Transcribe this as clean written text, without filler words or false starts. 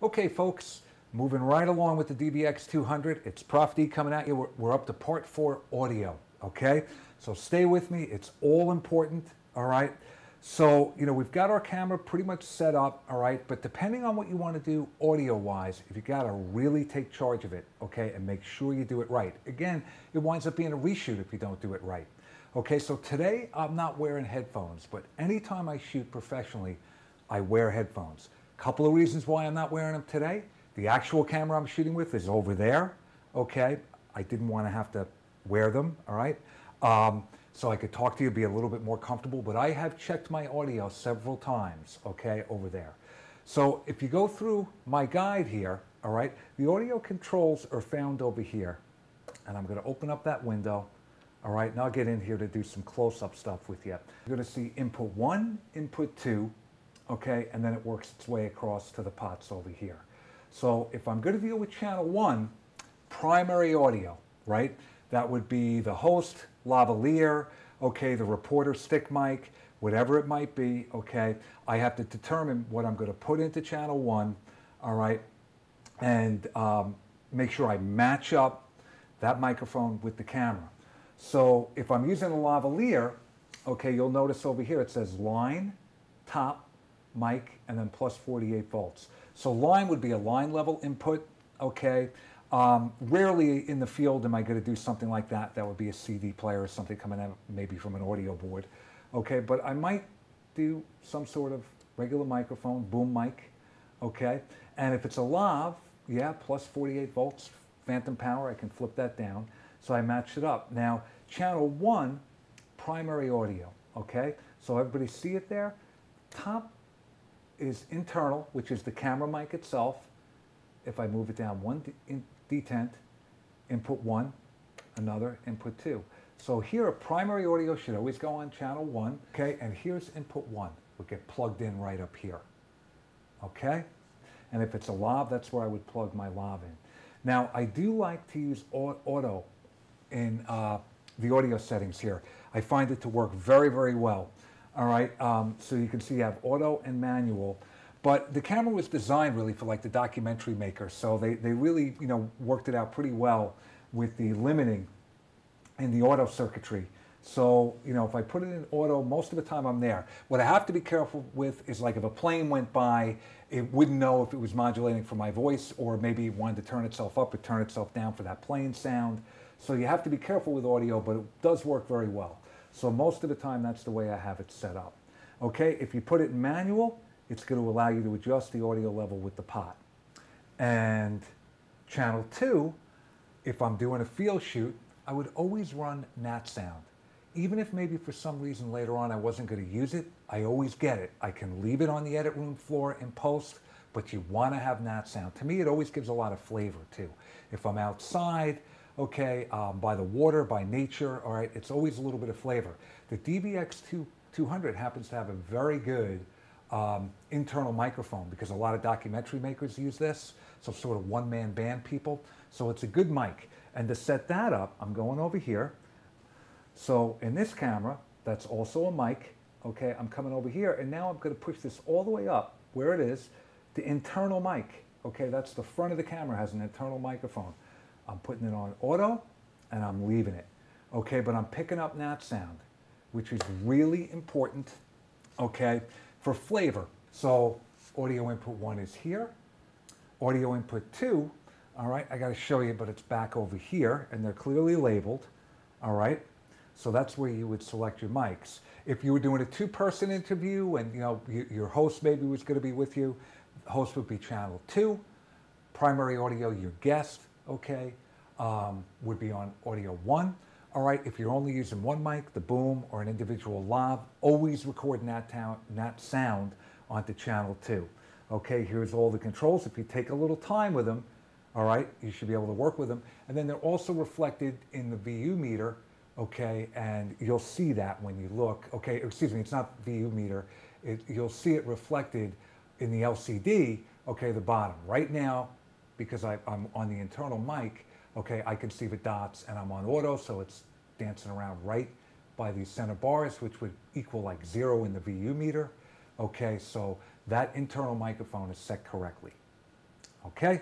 Okay, folks, moving right along with the DVX200. It's Prof D coming at you. We're up to part 4 audio, okay? So stay with me. It's all important, all right? So, we've got our camera pretty much set up, all right? But depending on what you want to do audio-wise, if you got to really take charge of it, okay, and make sure you do it right. Again, it winds up being a reshoot if you don't do it right. Okay, so today I'm not wearing headphones, but anytime I shoot professionally, I wear headphones. Couple of reasons why I'm not wearing them today. The actual camera I'm shooting with is over there, okay? I didn't want to have to wear them, all right? So I could talk to you, be a little bit more comfortable, but I have checked my audio several times, okay, over there. So if you go through my guide here, all right, the audio controls are found over here. And I'm going to open up that window, all right, and I'll get in here to do some close-up stuff with you. You're going to see input 1, input 2, okay, and then it works its way across to the pots over here. So if I'm going to deal with channel 1, primary audio, right, that would be the host, lavalier, okay, the reporter stick mic, whatever it might be, okay, I have to determine what I'm going to put into channel 1, all right, and make sure I match up that microphone with the camera. So if I'm using a lavalier, okay, you'll notice over here it says line, top, mic, and then plus 48 volts. So line would be a line level input, okay. Rarely in the field am I going to do something like that. That would be a CD player or something coming out maybe from an audio board, okay. But I might do some sort of regular microphone, boom mic, okay. And if it's a lav, yeah, plus 48 volts, phantom power, I can flip that down. So I match it up. Now, channel 1, primary audio, okay. So everybody see it there? Top is internal, which is the camera mic itself. If I move it down one detent, input 1, another, input 2. So here a primary audio should always go on channel 1, okay, and here's input 1, would get plugged in right up here, okay? And if it's a lav, that's where I would plug my lav in. Now, I do like to use auto in the audio settings here. I find it to work very, very well. All right, so you can see you have auto and manual, but the camera was designed really for like the documentary makers, so they really, worked it out pretty well with the limiting in the auto circuitry. So, if I put it in auto, most of the time I'm there. What I have to be careful with is like if a plane went by, it wouldn't know if it was modulating for my voice, or maybe it wanted to turn itself up or turn itself down for that plane sound. So you have to be careful with audio, but it does work very well. So most of the time, that's the way I have it set up. Okay, if you put it in manual, it's going to allow you to adjust the audio level with the pot. And channel 2, if I'm doing a field shoot, I would always run nat sound. Even if maybe for some reason later on I wasn't going to use it, I always get it. I can leave it on the edit room floor in post, but you want to have nat sound. To me, it always gives a lot of flavor too. If I'm outside, okay, by the water, by nature, all right, it's always a little bit of flavor. The DVX200 happens to have a very good internal microphone because a lot of documentary makers use this, so sort of one-man band people. So it's a good mic. And to set that up, I'm going over here. So in this camera, that's also a mic, okay, I'm coming over here, and now I'm going to push this all the way up where it is, the internal mic, okay, that's the front of the camera, has an internal microphone. I'm putting it on auto, and I'm leaving it. Okay, but I'm picking up nat sound, which is really important, okay, for flavor. So audio input 1 is here. Audio input 2, all right, I got to show you, but it's back over here, and they're clearly labeled, all right. So that's where you would select your mics. If you were doing a 2-person interview and your host maybe was going to be with you, the host would be channel 2. Primary audio, your guest, okay, would be on audio 1. All right, if you're only using one mic, the boom or an individual lav, always record nat sound onto channel 2. Okay, here's all the controls. If you take a little time with them, all right, you should be able to work with them. And then they're also reflected in the VU meter, okay, and you'll see that when you look, okay, excuse me, it's not VU meter, you'll see it reflected in the LCD, okay, the bottom. Right now, because I'm on the internal mic, okay, I can see the dots and I'm on auto, so it's dancing around right by these center bars, which would equal like 0 in the VU meter. Okay, so that internal microphone is set correctly. Okay?